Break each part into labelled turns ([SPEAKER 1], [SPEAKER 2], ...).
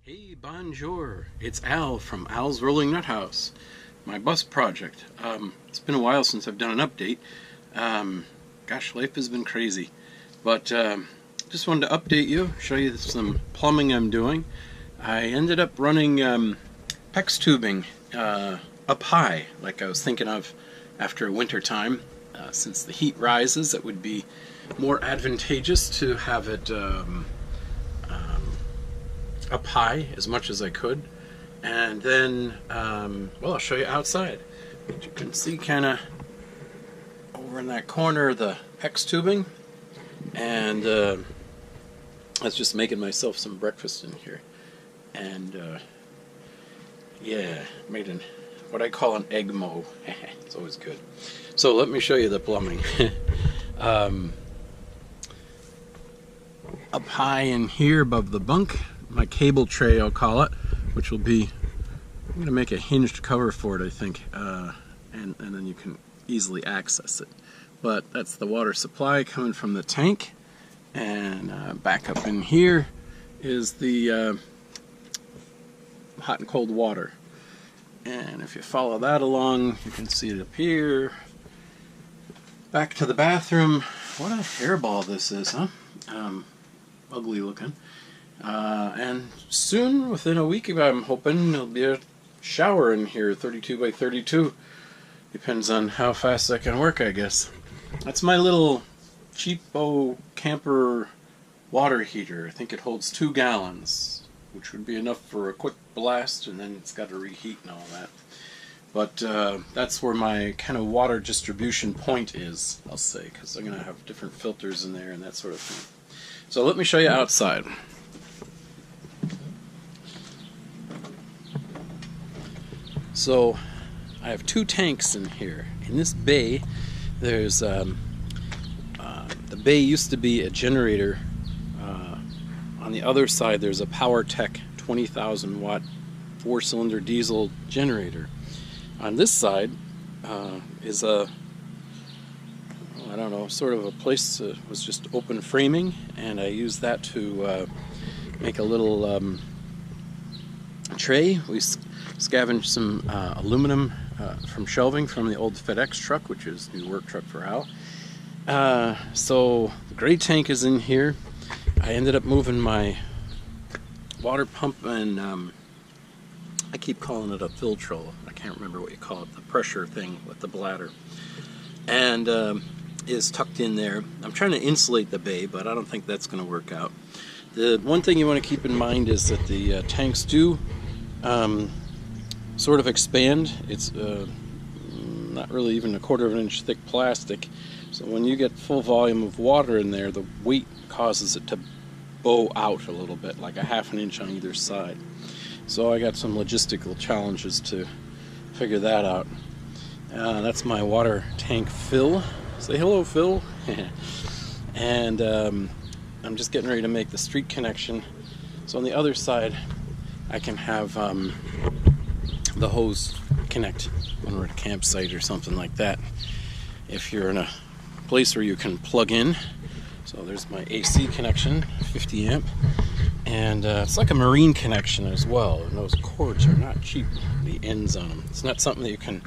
[SPEAKER 1] Hey, bonjour. It's Al from Al's Rolling Nut House, my bus project. It's been a while since I've done an update. Gosh, life has been crazy. But just wanted to update you, show you some plumbing I'm doing. I ended up running PEX tubing up high, like I was thinking of after winter time. Since the heat rises, it would be more advantageous to have it up high as much as I could. And then, well, I'll show you outside. But you can see kind of over in that corner the PEX tubing. And I was just making myself some breakfast in here. And yeah, made what I call an egg mo. It's always good. So let me show you the plumbing. Up high in here above the bunk, my cable tray I'll call it, which will be, I'm going to make a hinged cover for it I think, and then you can easily access it. But that's the water supply coming from the tank, and back up in here is the hot and cold water. And if you follow that along, you can see it up here. Back to the bathroom. What a hairball this is, huh? Ugly looking. And soon, within a week, I'm hoping there'll be a shower in here, 32 by 32. Depends on how fast I can work, I guess. That's my little cheapo camper water heater. I think it holds 2 gallons, which would be enough for a quick blast, and then it's got to reheat and all that. But that's where my kind of water distribution point is, I'll say, because I'm going to have different filters in there and that sort of thing. So let me show you outside. So I have 2 tanks in here. In this bay, there's the bay used to be a generator. On the other side, there's a PowerTech 20,000 watt 4-cylinder diesel generator. On this side is a, I don't know, sort of a place that was just open framing, and I used that to make a little tray. We scavenged some aluminum from shelving from the old FedEx truck, which is new work truck for Al. So the gray tank is in here. I ended up moving my water pump, and I keep calling it a filtrol. I can't remember what you call it, the pressure thing with the bladder. And is tucked in there. I'm trying to insulate the bay, but I don't think that's going to work out. The one thing you want to keep in mind is that the tanks do sort of expand. It's not really even a 1/4 of an inch thick plastic. So when you get full volume of water in there, the weight causes it to bow out a little bit, like a 1/2 inch on either side. So I got some logistical challenges to figure that out. That's my water tank fill. Say hello, Phil. And I'm just getting ready to make the street connection. So on the other side, I can have the hose connect when we're at a campsite or something like that. If you're in a place where you can plug in. So there's my AC connection, 50 amp. And it's like a marine connection as well. And those cords are not cheap, the ends on them. It's not something that you can...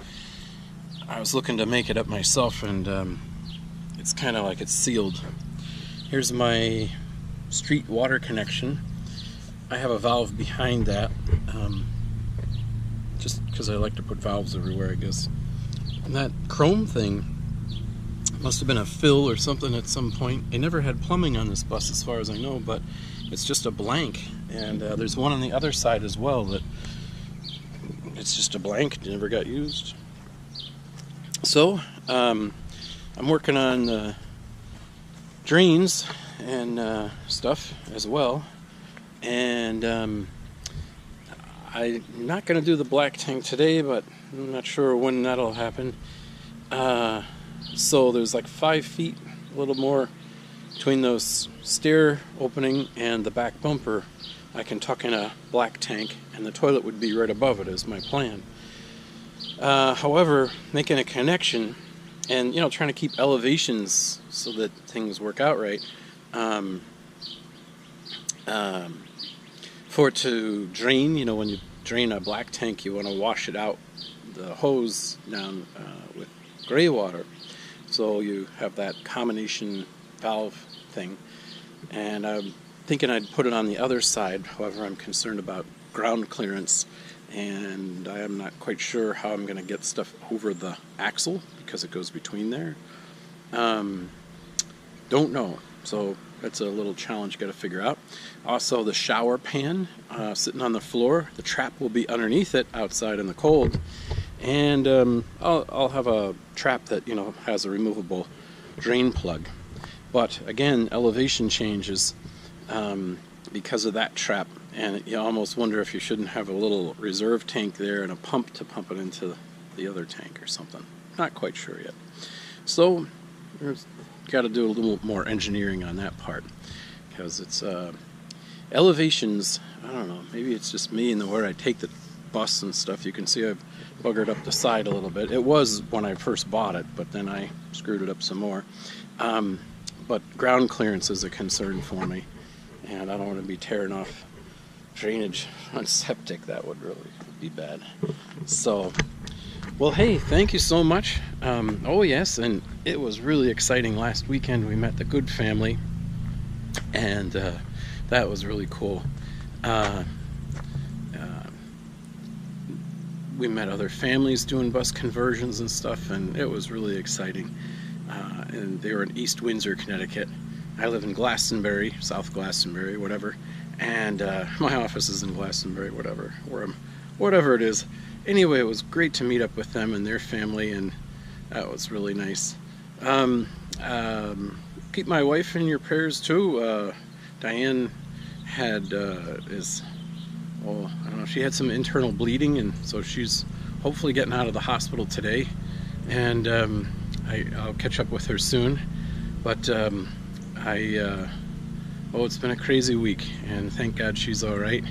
[SPEAKER 1] I was looking to make it up myself, and it's kind of like it's sealed. Here's my street water connection. I have a valve behind that, just because I like to put valves everywhere, I guess. And that chrome thing must have been a fill or something at some point. I never had plumbing on this bus as far as I know, but it's just a blank. And there's one on the other side as well that it's just a blank, it never got used. So I'm working on drains and stuff as well, and I'm not going to do the black tank today, but I'm not sure when that'll happen. So there's like 5 feet, a little more, between those stair opening and the back bumper. I can tuck in a black tank, and the toilet would be right above it, is my plan. However, making a connection and, you know, trying to keep elevations so that things work out right, for it to drain. You know, when you drain a black tank, you want to wash it out, the hose down with gray water. So you have that combination valve thing. And I'm thinking I'd put it on the other side. However, I'm concerned about ground clearance, and I am not quite sure how I'm going to get stuff over the axle because it goes between there. Don't know. So that's a little challenge you got to figure out. Also, the shower pan sitting on the floor. The trap will be underneath it outside in the cold, and I'll have a trap that, you know, has a removable drain plug. But again, elevation changes because of that trap, and you almost wonder if you shouldn't have a little reserve tank there and a pump to pump it into the other tank or something. Not quite sure yet. So there's got to do a little more engineering on that part, because it's elevations. I don't know, maybe it's just me and where I take the bus and stuff. You can see I've buggered up the side a little bit. It was when I first bought it, but then I screwed it up some more. But ground clearance is a concern for me, and I don't want to be tearing off drainage on septic. That would really be bad. So, well, hey, thank you so much. Oh yes, and it was really exciting last weekend. We met the Good family, and that was really cool. We met other families doing bus conversions and stuff, and it was really exciting. And they were in East Windsor, Connecticut. I live in Glastonbury, South Glastonbury, whatever. And my office is in Glastonbury, whatever it is. Anyway, it was great to meet up with them and their family, and that was really nice. Keep my wife in your prayers too. Diane had I don't know, she had some internal bleeding, and so she's hopefully getting out of the hospital today. And I'll catch up with her soon. But it's been a crazy week, and thank God she's all right.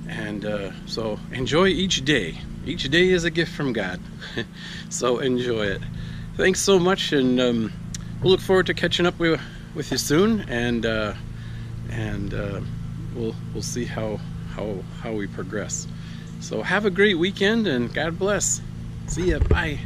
[SPEAKER 1] And so enjoy each day. Each day is a gift from God. So enjoy it. Thanks so much, and we'll look forward to catching up with you soon. And we'll see how we progress. So have a great weekend, and God bless. See ya. Bye.